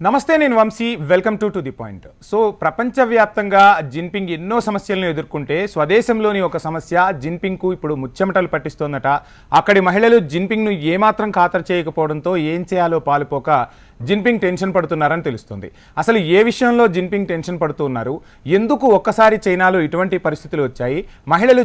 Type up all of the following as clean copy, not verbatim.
నమస్తే, నేను Vamshi. Welcome to the point. So ప్రపంచవ్యాప్తంగా జిన్పింగ్ ఎన్నో సమస్యలను ఎదుర్కొంటే స్వదేశంలోని ఒక సమస్య జిన్పింగ్కు ఇప్పుడు ముచ్చెమటలు పట్టిస్తోందట. అక్కడి మహిళలు జిన్పింగ్ను ఏమాత్రం ఖాతరు చేయకపోవడంతో ఏం చేయాలో పాలుపోక జిన్పింగ్ టెన్షన్ పడుతున్నారని తెలుస్తుంది. అసలు ఏ విషయంలో జిన్పింగ్ టెన్షన్ పడుతున్నారు, ఎందుకు ఒక్కసారి చైనాలో ఇటువంటి పరిస్థితులు వచ్చాయి, మహిళలు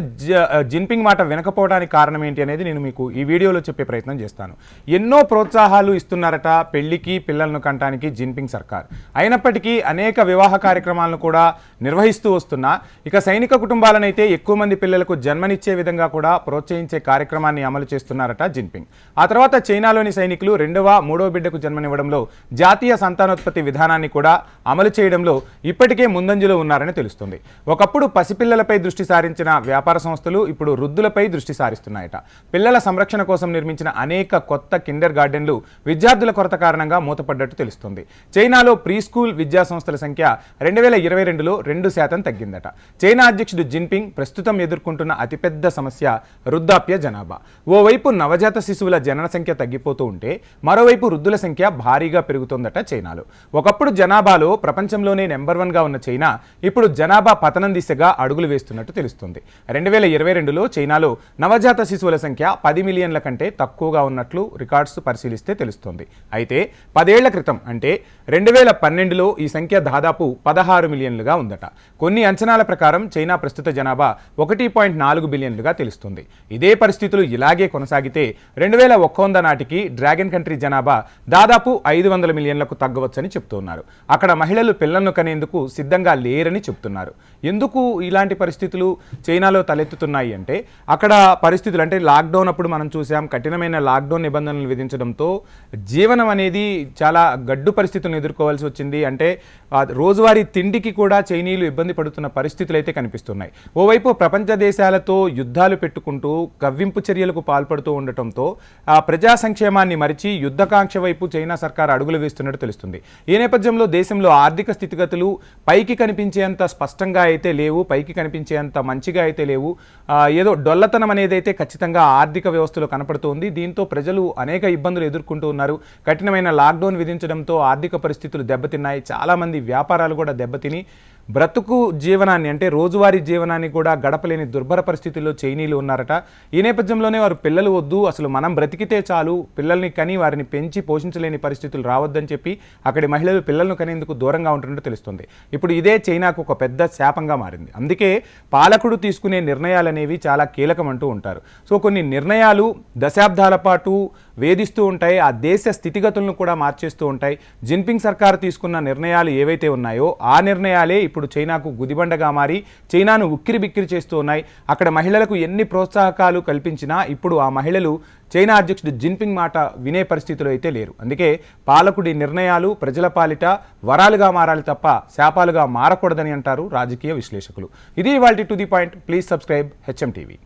జిన్పింగ్ మాట వినకపోవడానికి కారణం ఏంటి అనేది నేను మీకు ఈ వీడియోలో చెప్పే ప్రయత్నం చేస్తాను. ఎన్నో ప్రోత్సాహాలు ఇస్తున్నారట పెళ్లికి పిల్లలను కంటానికి జిన్పింగ్ సర్కార్. అయినప్పటికీ అనేక వివాహ కార్యక్రమాలను కూడా నిర్వహిస్తూ వస్తున్నా ఇక సైనిక కుటుంబాలనైతే ఎక్కువ మంది పిల్లలకు జన్మనిచ్చే విధంగా కూడా ప్రోత్సహించే కార్యక్రమాన్ని అమలు చేస్తున్నారట జిన్పింగ్. ఆ తర్వాత చైనాలోని సైనికులు రెండవ మూడవ బిడ్డకు జన్మనివ్వడంలో జాతీయ సంతానోత్పత్తి విధానాన్ని కూడా అమలు చేయడంలో ఇప్పటికే ముందంజలో ఉన్నారని తెలుస్తుంది. ఒకప్పుడు పసిపిల్లలపై దృష్టి సారించిన వ్యాపార సంస్థలు ఇప్పుడు వృద్ధులపై దృష్టి సారిస్తున్నాయట. పిల్లల సంరక్షణ కోసం నిర్మించిన అనేక కొత్త కిండర్ గార్డెన్లు విద్యార్థుల కొరత కారణంగా మూతపడ్డట్టు తెలుస్తుంది. చైనాలో ప్రీ స్కూల్ విద్యా సంస్థల సంఖ్య 2022లో 2% తగ్గిందట. చైనా అధ్యక్షుడు జిన్పింగ్ ప్రస్తుతం ఎదుర్కొంటున్న అతిపెద్ద సమస్య వృద్ధాప్య జనాభా. ఓవైపు నవజాత శిశువుల జనన సంఖ్య తగ్గిపోతూ ఉంటే మరోవైపు వృద్ధుల సంఖ్య భారీగా పెరుగుతోందట చైనాలో. ఒకప్పుడు జనాభాలో ప్రపంచంలోనే నెంబర్ 1గా ఉన్న చైనా ఇప్పుడు జనాభా పతనం దిశగా అడుగులు వేస్తున్నట్టు తెలుస్తుంది. 2022లో చైనాలో నవజాత శిశువుల సంఖ్య 10 మిలియన్ల కంటే తక్కువగా ఉన్నట్లు రికార్డ్స్ పరిశీలిస్తే తెలుస్తుంది. అయితే 10 ఏళ్ల క్రితం అంటే 2012లో ఈ సంఖ్య దాదాపు 16 మిలియన్లుగా ఉందట. కొన్ని అంచనాల ప్రకారం చైనా ప్రస్తుత జనాభా 1.4 బిలియన్లుగా తెలుస్తుంది. ఇదే పరిస్థితులు ఇలాగే కొనసాగితే 2100 నాటికి డ్రాగన్ కంట్రీ జనాభా దాదాపు 500 మిలియన్లకు తగ్గవచ్చని చెప్తున్నారు. అక్కడ మహిళలు పిల్లలను కనేందుకు సిద్ధంగా లేరని చెప్తున్నారు. ఎందుకు ఇలాంటి పరిస్థితులు చైనాలో తలెత్తుతున్నాయి అంటే అక్కడ పరిస్థితులు అంటే లాక్డౌన్ అప్పుడు మనం చూసాం, కఠినమైన లాక్డౌన్ నిబంధనలు విధించడంతో జీవనం అనేది చాలా గడ్డు పరిస్థితులను ఎదుర్కోవాల్సి వచ్చింది. అంటే రోజువారీ తిండికి కూడా చైనీయులు ఇబ్బంది పడుతున్న పరిస్థితులు అయితే కనిపిస్తున్నాయి. ఓవైపు ప్రపంచ దేశాలతో యుద్ధాలు పెట్టుకుంటూ కవ్వింపు చర్యలకు పాల్పడుతూ ఉండటంతో ప్రజా సంక్షేమాన్ని మరిచి యుద్ధకాంక్ష వైపు చైనా సర్కార్ అడుగులు వేస్తున్నట్టు తెలుస్తుంది. ఈ నేపథ్యంలో దేశంలో ఆర్థిక స్థితిగతులు పైకి కనిపించేంత స్పష్టంగా అయితే లేవు, పైకి కనిపించేంత మంచిగా అయితే లేవు. ఏదో డొల్లతనం అనేది అయితే ఖచ్చితంగా ఆర్థిక వ్యవస్థలో కనపడుతోంది. దీంతో ప్రజలు అనేక ఇబ్బందులు ఎదుర్కొంటూ ఉన్నారు. కఠినమైన లాక్డౌన్ విధించడంతో ఆర్థిక పరిస్థితులు దెబ్బతిన్నాయి. చాలామంది వ్యాపారాలు కూడా దెబ్బతిని బ్రతుకు జీవనాన్ని అంటే రోజువారీ జీవనాన్ని కూడా గడపలేని దుర్భర పరిస్థితుల్లో చైనీయులు ఉన్నారట. ఈ నేపథ్యంలోనే వారు పిల్లలు వద్దు, అసలు మనం బ్రతికితే చాలు, పిల్లల్ని కని వారిని పెంచి పోషించలేని పరిస్థితులు రావద్దని చెప్పి అక్కడి మహిళలు పిల్లలను కనేందుకు దూరంగా ఉంటున్నట్టు తెలుస్తుంది. ఇప్పుడు ఇదే చైనాకు ఒక పెద్ద శాపంగా మారింది. అందుకే పాలకుడు తీసుకునే నిర్ణయాలు అనేవి చాలా కీలకం అంటూ ఉంటారు. సో కొన్ని నిర్ణయాలు దశాబ్దాల పాటు వేధిస్తూ ఉంటాయి, ఆ దేశ స్థితిగతులను కూడా మార్చేస్తూ ఉంటాయి. జిన్పింగ్ సర్కారు తీసుకున్న నిర్ణయాలు ఏవైతే ఉన్నాయో ఆ నిర్ణయాలే ఇప్పుడు చైనాకు గుదిబండగా మారి చైనాను ఉక్కిరి బిక్కిరి చేస్తూ ఉన్నాయి. అక్కడ మహిళలకు ఎన్ని ప్రోత్సాహకాలు కల్పించినా ఇప్పుడు ఆ మహిళలు చైనా అధ్యక్షుడు జిన్పింగ్ మాట వినే పరిస్థితిలో అయితే లేరు. అందుకే పాలకుడి నిర్ణయాలు ప్రజల పాలిట వరాలుగా మారాలి తప్ప శాపాలుగా మారకూడదని అంటారు రాజకీయ విశ్లేషకులు. ఇది ఇవాల్టి to the point. Please subscribe HM TV.